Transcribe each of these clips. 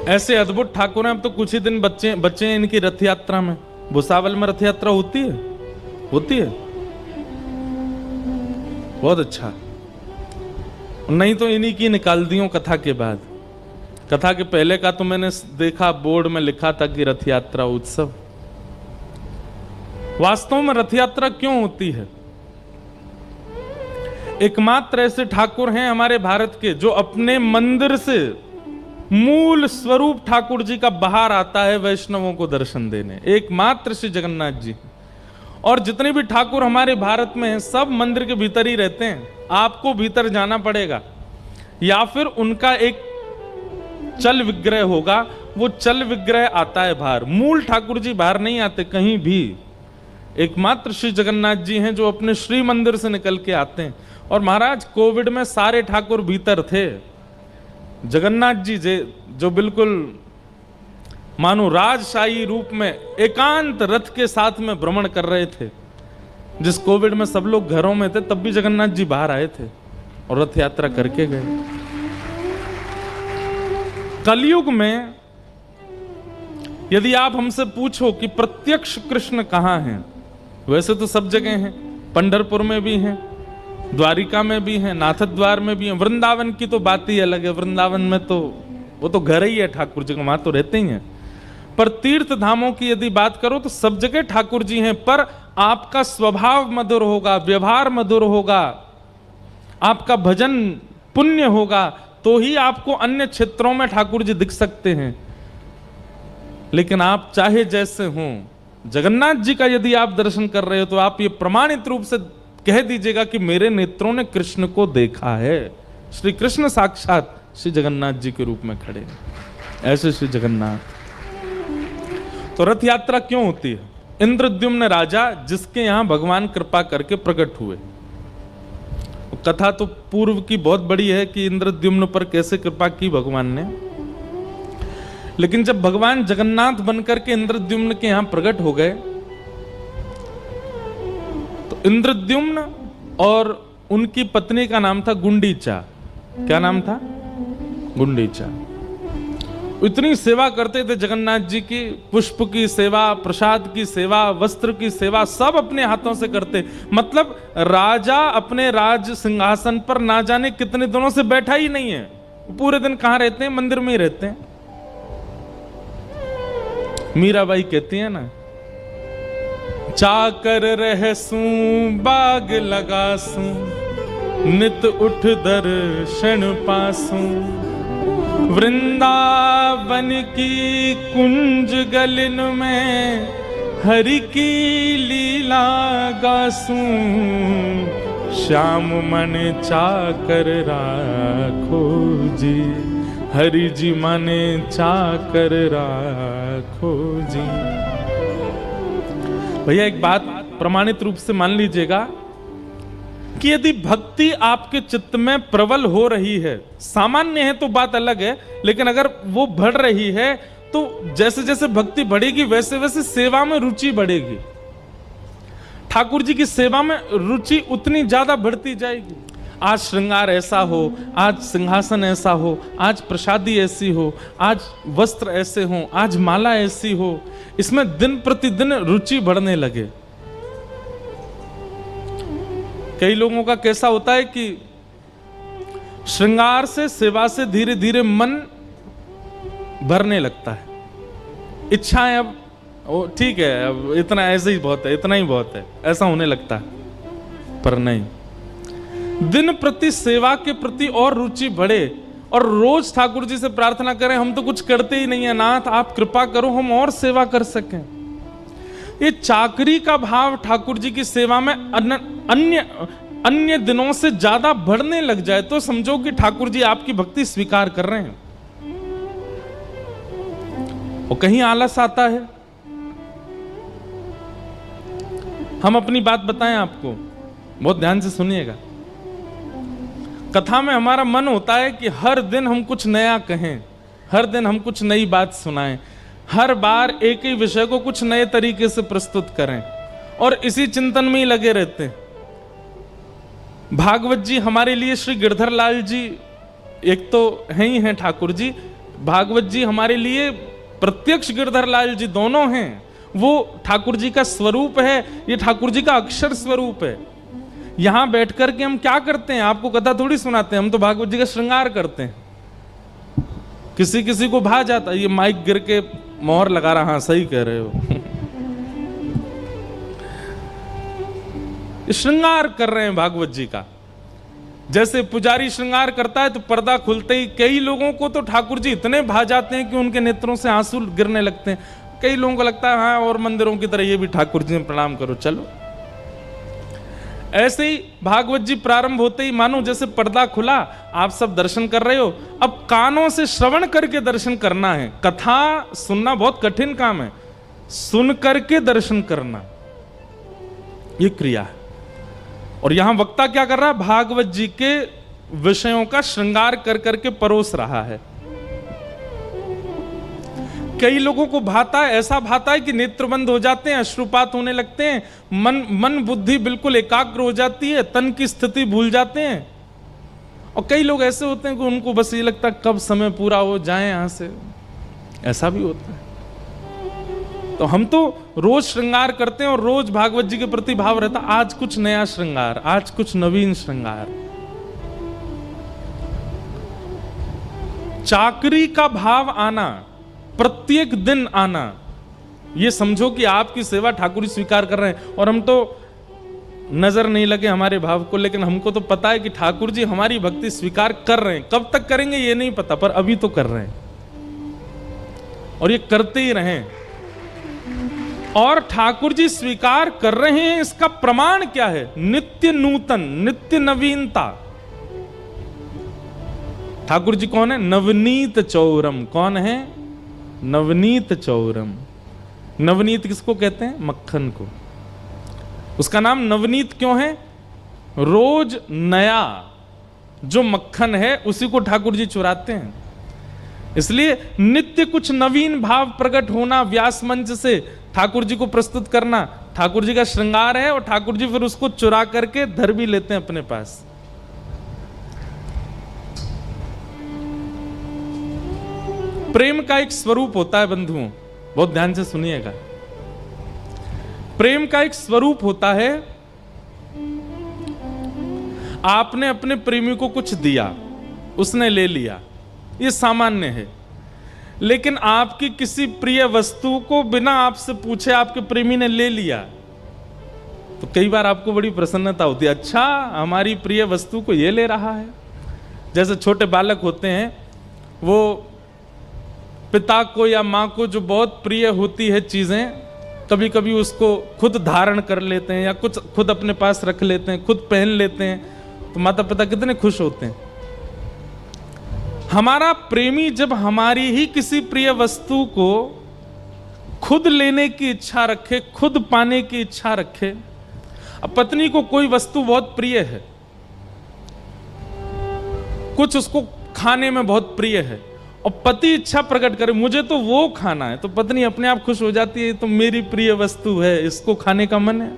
ऐसे अद्भुत ठाकुर हैं। अब तो कुछ ही दिन बच्चे हैं इनकी रथ यात्रा में। भुसावल में रथ यात्रा होती है, होती है, बहुत अच्छा। नहीं तो इन्हीं की निकाल दियो कथा के बाद। कथा के पहले का तो मैंने देखा बोर्ड में लिखा था कि रथ यात्रा उत्सव। वास्तव में रथ यात्रा क्यों होती है? एकमात्र ऐसे ठाकुर हैं हमारे भारत के जो अपने मंदिर से मूल स्वरूप ठाकुर जी का बाहर आता है वैष्णवों को दर्शन देने। एकमात्र श्री जगन्नाथ जी। और जितने भी ठाकुर हमारे भारत में हैं सब मंदिर के भीतर ही रहते हैं। आपको भीतर जाना पड़ेगा या फिर उनका एक चल विग्रह होगा, वो चल विग्रह आता है बाहर। मूल ठाकुर जी बाहर नहीं आते कहीं भी। एकमात्र श्री जगन्नाथ जी हैं जो अपने श्री मंदिर से निकल के आते हैं। और महाराज कोविड में सारे ठाकुर भीतर थे। जगन्नाथ जी जो बिल्कुल मानो राजशाही रूप में एकांत रथ के साथ में भ्रमण कर रहे थे। जिस कोविड में सब लोग घरों में थे तब भी जगन्नाथ जी बाहर आए थे और रथ यात्रा करके गए। कलयुग में यदि आप हमसे पूछो कि प्रत्यक्ष कृष्ण कहां हैं, वैसे तो सब जगह हैं। पंढरपुर में भी हैं, द्वारिका में भी हैं, नाथद्वार में भी हैं। वृंदावन की तो बात ही अलग है। वृंदावन में तो वो तो घर ही है ठाकुर जी का, वहां तो रहते ही हैं। पर तीर्थ धामों की यदि बात करो तो सब जगह ठाकुर जी हैं। पर आपका स्वभाव मधुर होगा, व्यवहार मधुर होगा, आपका भजन पुण्य होगा तो ही आपको अन्य क्षेत्रों में ठाकुर जी दिख सकते हैं। लेकिन आप चाहे जैसे हों, जगन्नाथ जी का यदि आप दर्शन कर रहे हो तो आप ये प्रमाणित रूप से कह दीजिएगा कि मेरे नेत्रों ने कृष्ण को देखा है। श्री कृष्ण साक्षात श्री जगन्नाथ जी के रूप में खड़े हैं। ऐसे श्री जगन्नाथ। तो रथ यात्रा क्यों होती है? इंद्रद्युम्न राजा जिसके यहां भगवान कृपा करके प्रकट हुए। कथा तो पूर्व की बहुत बड़ी है कि इंद्रद्युम्न पर कैसे कृपा की भगवान ने। लेकिन जब भगवान जगन्नाथ बनकर के इंद्रद्युम्न के यहां प्रकट हो गए तो इंद्रद्युम्न और उनकी पत्नी का नाम था गुंडीचा। क्या नाम था? गुंडीचा। इतनी सेवा करते थे जगन्नाथ जी की, पुष्प की सेवा, प्रसाद की सेवा, वस्त्र की सेवा सब अपने हाथों से करते। मतलब राजा अपने राज सिंहासन पर ना जाने कितने दिनों से बैठा ही नहीं है। पूरे दिन कहां रहते हैं? मंदिर में ही रहते हैं। मीराबाई कहती है ना, चाकर रहसूं बाग लगासूं, नित उठ दर्शन पासूं, वृंदावन की कुंज गलिन में हरि की लीला गासूं, श्याम मन चाकर राखो जी, हरि जी मन चाकर राखो जी। भैया एक बात प्रमाणित रूप से मान लीजिएगा कि यदि भक्ति आपके चित्त में प्रबल हो रही है, सामान्य है तो बात अलग है, लेकिन अगर वो बढ़ रही है तो जैसे जैसे भक्ति बढ़ेगी वैसे वैसे सेवा में रुचि बढ़ेगी। ठाकुर जी की सेवा में रुचि उतनी ज्यादा बढ़ती जाएगी। आज श्रृंगार ऐसा हो, आज सिंहासन ऐसा हो, आज प्रसादी ऐसी हो, आज वस्त्र ऐसे हो, आज माला ऐसी हो, इसमें दिन प्रतिदिन रुचि बढ़ने लगे। कई लोगों का कैसा होता है कि श्रृंगार से, सेवा से धीरे धीरे मन भरने लगता है। इच्छाएं अब ठीक है, अब इतना ऐसे ही बहुत है, इतना ही बहुत है, ऐसा होने लगता है। पर नहीं, दिन प्रति सेवा के प्रति और रुचि बढ़े और रोज ठाकुर जी से प्रार्थना करें, हम तो कुछ करते ही नहीं है नाथ, आप कृपा करो हम और सेवा कर सकें। ये चाकरी का भाव ठाकुर जी की सेवा में अन्य दिनों से ज्यादा बढ़ने लग जाए तो समझो कि ठाकुर जी आपकी भक्ति स्वीकार कर रहे हैं। और कहीं आलस आता है। हम अपनी बात बताएं आपको, बहुत ध्यान से सुनिएगा। कथा में हमारा मन होता है कि हर दिन हम कुछ नया कहें, हर दिन हम कुछ नई बात सुनाएं, हर बार एक ही विषय को कुछ नए तरीके से प्रस्तुत करें और इसी चिंतन में ही लगे रहते हैं। भागवत जी हमारे लिए श्री गिरधर लाल जी एक तो हैं ही हैं ठाकुर जी, भागवत जी हमारे लिए प्रत्यक्ष गिरधर लाल जी दोनों हैं। वो ठाकुर जी का स्वरूप है, ये ठाकुर जी का अक्षर स्वरूप है। यहां बैठ करके हम क्या करते हैं? आपको कथा थोड़ी सुनाते हैं, हम तो भागवत जी का श्रृंगार करते हैं। किसी किसी को भा जाता, ये माइक गिर के मोहर लगा रहा, हाँ सही कह रहे हो। श्रृंगार कर रहे हैं भागवत जी का। जैसे पुजारी श्रृंगार करता है तो पर्दा खुलते ही कई लोगों को तो ठाकुर जी इतने भा जाते हैं कि उनके नेत्रों से आंसू गिरने लगते हैं। कई लोगों को लगता है हाँ और मंदिरों की तरह ये भी ठाकुर जी में प्रणाम करो, चलो। ऐसे ही भागवत जी प्रारंभ होते ही मानो जैसे पर्दा खुला, आप सब दर्शन कर रहे हो। अब कानों से श्रवण करके दर्शन करना है। कथा सुनना बहुत कठिन काम है, सुन करके दर्शन करना ये क्रिया है। और यहां वक्ता क्या कर रहा है? भागवत जी के विषयों का श्रृंगार कर करके परोस रहा है। कई लोगों को भाता है, ऐसा भाता है कि नेत्र बंद हो जाते हैं, अश्रुपात होने लगते हैं, मन बुद्धि बिल्कुल एकाग्र हो जाती है, तन की स्थिति भूल जाते हैं। और कई लोग ऐसे होते हैं कि उनको बस ये लगता है कब समय पूरा हो जाए यहां से, ऐसा भी होता है। तो हम तो रोज श्रृंगार करते हैं और रोज भागवत जी के प्रति भाव रहता, आज कुछ नया श्रृंगार, आज कुछ नवीन श्रृंगार। चाकरी का भाव आना, प्रत्येक दिन आना, ये समझो कि आपकी सेवा ठाकुर जी स्वीकार कर रहे हैं। और हम तो नजर नहीं लगे हमारे भाव को, लेकिन हमको तो पता है कि ठाकुर जी हमारी भक्ति स्वीकार कर रहे हैं। कब तक करेंगे ये नहीं पता, पर अभी तो कर रहे हैं और ये करते ही रहें। और ठाकुर जी स्वीकार कर रहे हैं, इसका प्रमाण क्या है? नित्य नूतन, नित्य नवीनता। ठाकुर जी कौन है? नवनीत चौरम। कौन है? नवनीत चौरम। नवनीत किसको कहते हैं? मक्खन को। उसका नाम नवनीत क्यों है? रोज नया जो मक्खन है उसी को ठाकुर जी चुराते हैं, इसलिए नित्य कुछ नवीन भाव प्रकट होना, व्यास मंच से ठाकुर जी को प्रस्तुत करना ठाकुर जी का श्रृंगार है। और ठाकुर जी फिर उसको चुरा करके धर भी लेते हैं अपने पास। प्रेम का एक स्वरूप होता है बंधुओं, बहुत ध्यान से सुनिएगा। प्रेम का एक स्वरूप होता है, आपने अपने प्रेमी को कुछ दिया, उसने ले लिया, ये सामान्य है। लेकिन आपकी किसी प्रिय वस्तु को बिना आपसे पूछे आपके प्रेमी ने ले लिया, तो कई बार आपको बड़ी प्रसन्नता होती है, अच्छा हमारी प्रिय वस्तु को ये ले रहा है। जैसे छोटे बालक होते हैं, वो पिता को या माँ को जो बहुत प्रिय होती है चीजें, कभी कभी उसको खुद धारण कर लेते हैं या कुछ खुद अपने पास रख लेते हैं, खुद पहन लेते हैं, तो माता पिता कितने खुश होते हैं। हमारा प्रेमी जब हमारी ही किसी प्रिय वस्तु को खुद लेने की इच्छा रखे, खुद पाने की इच्छा रखे। अब पत्नी को कोई वस्तु बहुत प्रिय है, कुछ उसको खाने में बहुत प्रिय है, और पति इच्छा प्रकट करे मुझे तो वो खाना है, तो पत्नी अपने आप खुश हो जाती है, तो मेरी प्रिय वस्तु है, इसको खाने का मन है।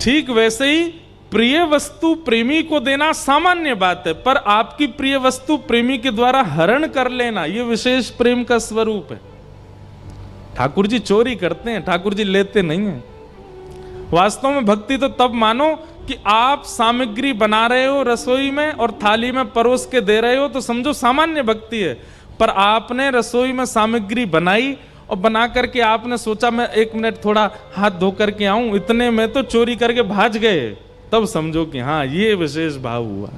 ठीक वैसे ही प्रिय वस्तु प्रेमी को देना सामान्य बात है, पर आपकी प्रिय वस्तु प्रेमी के द्वारा हरण कर लेना, यह विशेष प्रेम का स्वरूप है। ठाकुर जी चोरी करते हैं, ठाकुर जी लेते नहीं हैं। वास्तव में भक्ति तो तब मानो कि आप सामग्री बना रहे हो रसोई में और थाली में परोस के दे रहे हो, तो समझो सामान्य भक्ति है। पर आपने रसोई में सामग्री बनाई और बना करके आपने सोचा मैं 1 मिनट थोड़ा हाथ धो करके आऊं, इतने में तो चोरी करके भाज गए, तब समझो कि हाँ ये विशेष भाव हुआ।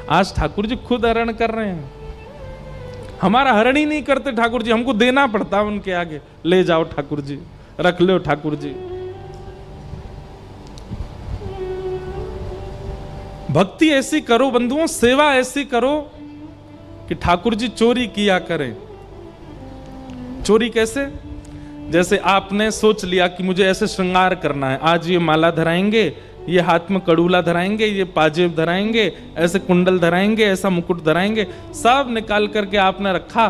आज ठाकुर जी खुद हरण कर रहे हैं, हमारा हरण ही नहीं करते ठाकुर जी, हमको देना पड़ता उनके आगे। ले जाओ ठाकुर जी, रख लो ठाकुर जी। भक्ति ऐसी करो बंधुओं, सेवा ऐसी करो कि ठाकुर जी चोरी किया करें। चोरी कैसे? जैसे आपने सोच लिया कि मुझे ऐसे श्रृंगार करना है, आज ये माला धराएंगे, ये हाथ में कड़ूला धराएंगे, ये पाजेब धराएंगे, ऐसे कुंडल धराएंगे, ऐसा मुकुट धराएंगे, सब निकाल करके आपने रखा।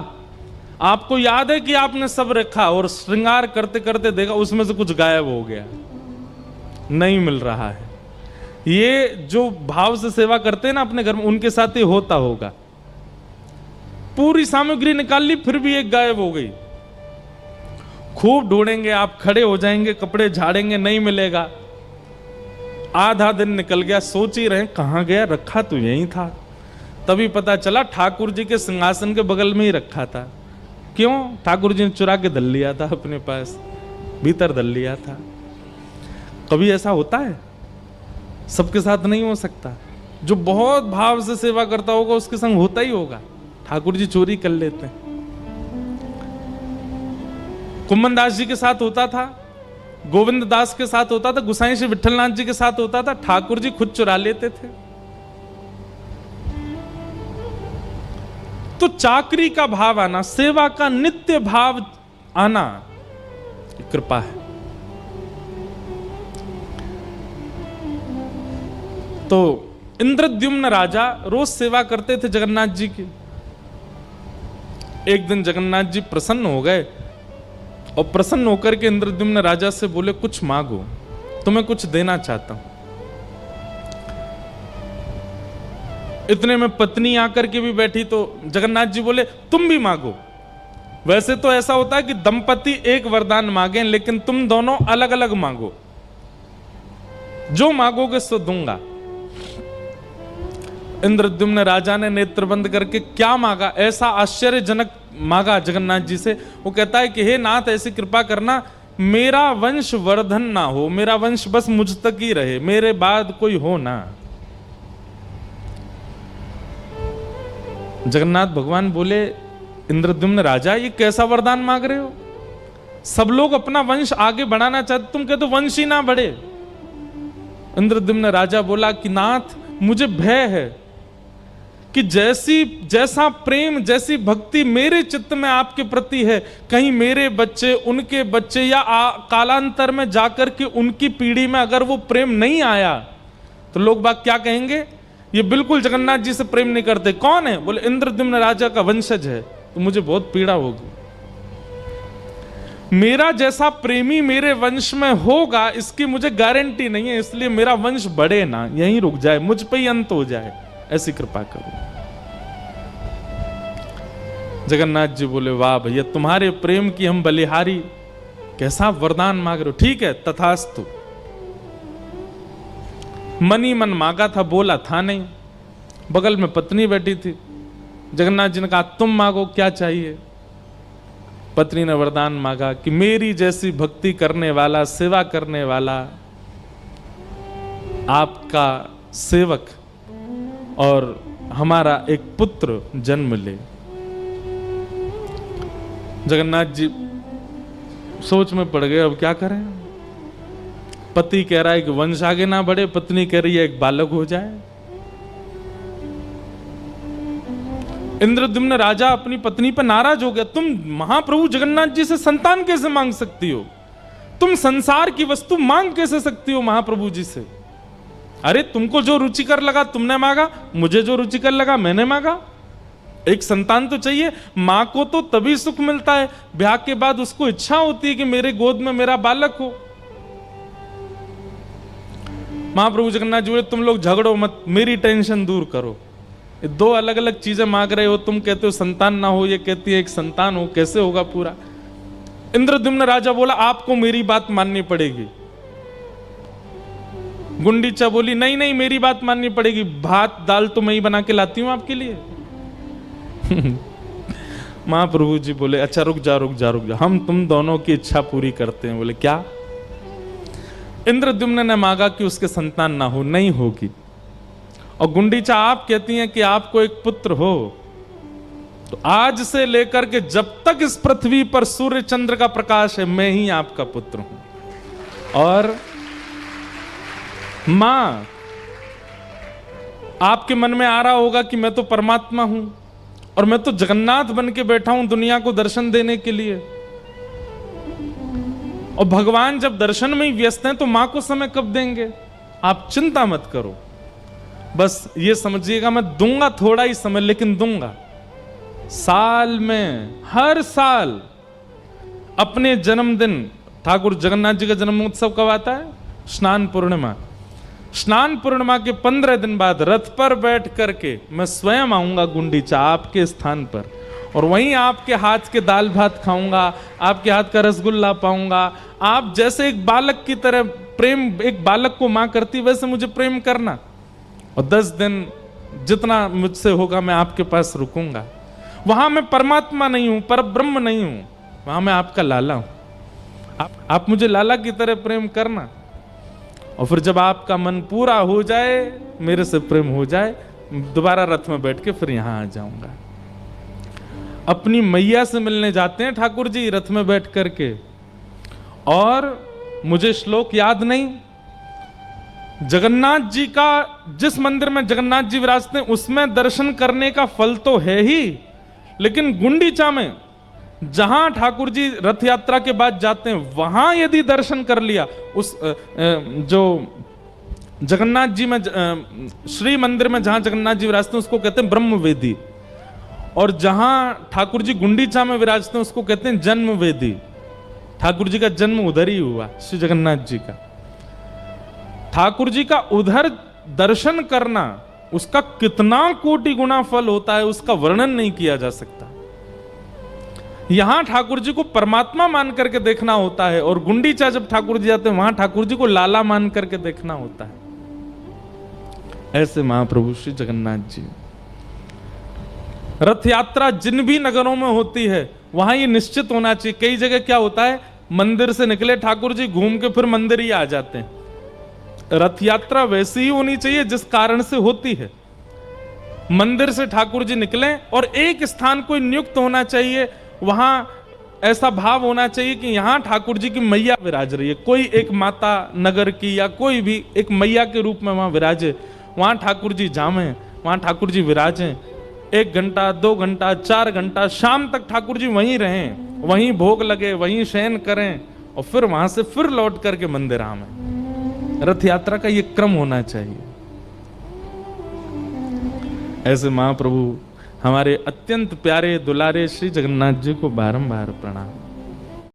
आपको याद है कि आपने सब रखा, और श्रृंगार करते करते देखा उसमें से कुछ गायब हो गया, नहीं मिल रहा है। ये जो भाव से सेवा करते हैं ना अपने घर में, उनके साथ ही होता होगा। पूरी सामग्री निकाल ली, फिर भी एक गायब हो गई। खूब ढूंढेंगे, आप खड़े हो जाएंगे, कपड़े झाड़ेंगे, नहीं मिलेगा। आधा दिन निकल गया, सोच ही रहे कहां गया, रखा तो यहीं था। तभी पता चला ठाकुर जी के सिंहासन के बगल में ही रखा था। क्यों? ठाकुर जी ने चुरा के धल लिया था, अपने पास भीतर धल लिया था। कभी ऐसा होता है? सबके साथ नहीं हो सकता। जो बहुत भाव से सेवा करता होगा उसके संग होता ही होगा। ठाकुर जी चोरी कर लेते हैं। कुम्मन दास जी के साथ होता था, गोविंद दास के साथ होता था, गुसाई श्री विठलनाथ जी के साथ होता था, ठाकुर जी खुद चुरा लेते थे। तो चाकरी का भाव आना, सेवा का नित्य भाव आना कृपा है। तो इंद्रद्युम्न राजा रोज सेवा करते थे जगन्नाथ जी की। एक दिन जगन्नाथ जी प्रसन्न हो गए और प्रसन्न होकर के इंद्रद्युम्न राजा से बोले, कुछ मांगो, तुम्हें कुछ देना चाहता हूं। इतने में पत्नी आकर के भी बैठी, तो जगन्नाथ जी बोले, तुम भी मांगो। वैसे तो ऐसा होता है कि दंपति एक वरदान मांगे, लेकिन तुम दोनों अलग अलग मांगो, जो मांगोगे सो दूंगा। इंद्रद्युम्न राजा ने नेत्र बंद करके क्या मांगा, ऐसा आश्चर्यजनक मांगा जगन्नाथ जी से। वो कहता है कि हे नाथ, ऐसी कृपा करना, मेरा वंश वर्धन ना हो, मेरा वंश बस मुझ तक ही रहे, मेरे बाद कोई हो ना। जगन्नाथ भगवान बोले, इंद्रद्युम्न राजा, ये कैसा वरदान मांग रहे हो? सब लोग अपना वंश आगे बढ़ाना चाहते, तुम कहते हो वंश ही ना बढ़े। इंद्रद्युम्न राजा बोला कि नाथ, मुझे भय है कि जैसा प्रेम, जैसी भक्ति मेरे चित्त में आपके प्रति है, कहीं मेरे बच्चे, उनके बच्चे या कालांतर में जाकर के उनकी पीढ़ी में अगर वो प्रेम नहीं आया तो लोग बाग क्या कहेंगे, ये बिल्कुल जगन्नाथ जी से प्रेम नहीं करते। कौन है? बोले इंद्रद्युम्न राजा का वंशज है, तो मुझे बहुत पीड़ा होगी। मेरा जैसा प्रेमी मेरे वंश में होगा इसकी मुझे गारंटी नहीं है, इसलिए मेरा वंश बढ़े ना, यहीं रुक जाए, मुझ पे ही अंत हो जाए, ऐसी कृपा करो। जगन्नाथ जी बोले, वाह भैया, तुम्हारे प्रेम की हम बलिहारी, कैसा वरदान मांग रहे हो। ठीक है, तथास्तु। मन ही मन मांगा था, बोला था नहीं। बगल में पत्नी बैठी थी। जगन्नाथ जी ने कहा, तुम मांगो, क्या चाहिए? पत्नी ने वरदान मांगा कि मेरी जैसी भक्ति करने वाला, सेवा करने वाला आपका सेवक और हमारा एक पुत्र जन्म ले। जगन्नाथ जी सोच में पड़ गए, अब क्या करें। पति कह रहा है कि वंश आगे ना बढ़े, पत्नी कह रही है एक बालक हो जाए। इंद्रद्युम्न राजा अपनी पत्नी पर नाराज हो गया, तुम महाप्रभु जगन्नाथ जी से संतान कैसे मांग सकती हो? तुम संसार की वस्तु मांग कैसे सकती हो महाप्रभु जी से? अरे तुमको जो रुचिकर लगा तुमने मांगा, मुझे जो रुचिकर लगा मैंने मांगा। एक संतान तो चाहिए। मां को तो तभी सुख मिलता है, ब्याह के बाद उसको इच्छा होती है कि मेरे गोद में मेरा बालक हो। महाप्रभु जगन्नाथ जी बोले, तुम लोग झगड़ो मत, मेरी टेंशन दूर करो। ये दो अलग अलग चीजें मांग रहे हो, तुम कहते हो संतान ना हो, ये कहती है एक संतान हो, कैसे होगा पूरा? इंद्रद्युम्न राजा बोला, आपको मेरी बात माननी पड़ेगी। गुंडीचा बोली, नहीं नहीं, मेरी बात माननी पड़ेगी, भात दाल तो मैं ही बना के लाती हूं आपके लिए। महाप्रभु जी बोले, अच्छा रुक जा, हम तुम दोनों की इच्छा पूरी करते हैं। बोले क्या? इंद्रद्युम्न ने मांगा कि उसके संतान ना हो, नहीं होगी। और गुंडीचा आप कहती हैं कि आपको एक पुत्र हो, तो आज से लेकर के जब तक इस पृथ्वी पर सूर्य चंद्र का प्रकाश है, मैं ही आपका पुत्र हूं। और मां, आपके मन में आ रहा होगा कि मैं तो परमात्मा हूं और मैं तो जगन्नाथ बन के बैठा हूं दुनिया को दर्शन देने के लिए, और भगवान जब दर्शन में ही व्यस्त हैं तो मां को समय कब देंगे? आप चिंता मत करो, बस ये समझिएगा मैं दूंगा थोड़ा ही समय, लेकिन दूंगा। साल में हर साल अपने जन्मदिन, ठाकुर जगन्नाथ जी का जन्मोत्सव कब आता है? स्नान पूर्णिमा। स्नान पूर्णिमा के 15 दिन बाद रथ पर बैठ करके मैं स्वयं आऊंगा गुंडीचा आपके स्थान पर, और वहीं आपके हाथ के दाल भात खाऊंगा, आपके हाथ का रसगुल्ला पाऊंगा। आप जैसे एक बालक की तरह प्रेम एक बालक को मां करती वैसे मुझे प्रेम करना, और 10 दिन जितना मुझसे होगा मैं आपके पास रुकूंगा। वहां मैं परमात्मा नहीं हूं, पर ब्रह्म नहीं हूं, वहां मैं आपका लाला हूं। आप मुझे लाला की तरह प्रेम करना, और फिर जब आपका मन पूरा हो जाए, मेरे से प्रेम हो जाए, दोबारा रथ में बैठ के फिर यहां आ जाऊंगा। अपनी मैया से मिलने जाते हैं ठाकुर जी रथ में बैठ करके, और मुझे श्लोक याद नहीं, जगन्नाथ जी का जिस मंदिर में जगन्नाथ जी विराजते हैं उसमें दर्शन करने का फल तो है ही, लेकिन गुंडीचा में जहां ठाकुर जी रथ यात्रा के बाद जाते हैं वहां यदि दर्शन कर लिया, उस जो जगन्नाथ जी में श्री मंदिर में जहां जगन्नाथ जी विराजते हैं उसको कहते हैं ब्रह्मवेदी, और जहां ठाकुर जी गुंडीचा में विराजते हैं उसको कहते हैं जन्मवेदी। ठाकुर जी का जन्म उधर ही हुआ, श्री जगन्नाथ जी का। ठाकुर जी का उधर दर्शन करना, उसका कितना कोटि गुना फल होता है उसका वर्णन नहीं किया जा सकता। यहां ठाकुर जी को परमात्मा मान करके देखना होता है, और गुंडीचा जब ठाकुर जी जाते हैं वहां ठाकुर जी को लाला मान करके देखना होता है। ऐसे महाप्रभु श्री जगन्नाथ जी। रथ यात्रा जिन भी नगरों में होती है वहां ये निश्चित होना चाहिए। कई जगह क्या होता है, मंदिर से निकले ठाकुर जी घूम के फिर मंदिर ही आ जाते हैं। रथ यात्रा वैसी ही होनी चाहिए जिस कारण से होती है। मंदिर से ठाकुर जी निकले और एक स्थान कोई नियुक्त होना चाहिए, वहां ऐसा भाव होना चाहिए कि यहां ठाकुर जी की मैया विराज रही है, कोई एक माता नगर की या कोई भी एक मैया के रूप में वहां विराजे, वहां ठाकुर जी जामे, वहां ठाकुर जी विराजें। 1 घंटा 2 घंटा 4 घंटा शाम तक ठाकुर जी वहीं रहें, वहीं भोग लगे, वहीं शयन करें, और फिर वहां से फिर लौट करके मंदिर आवे। रथ यात्रा का ये क्रम होना चाहिए। ऐसे महाप्रभु हमारे अत्यंत प्यारे दुलारे श्री जगन्नाथ जी को बारंबार प्रणाम।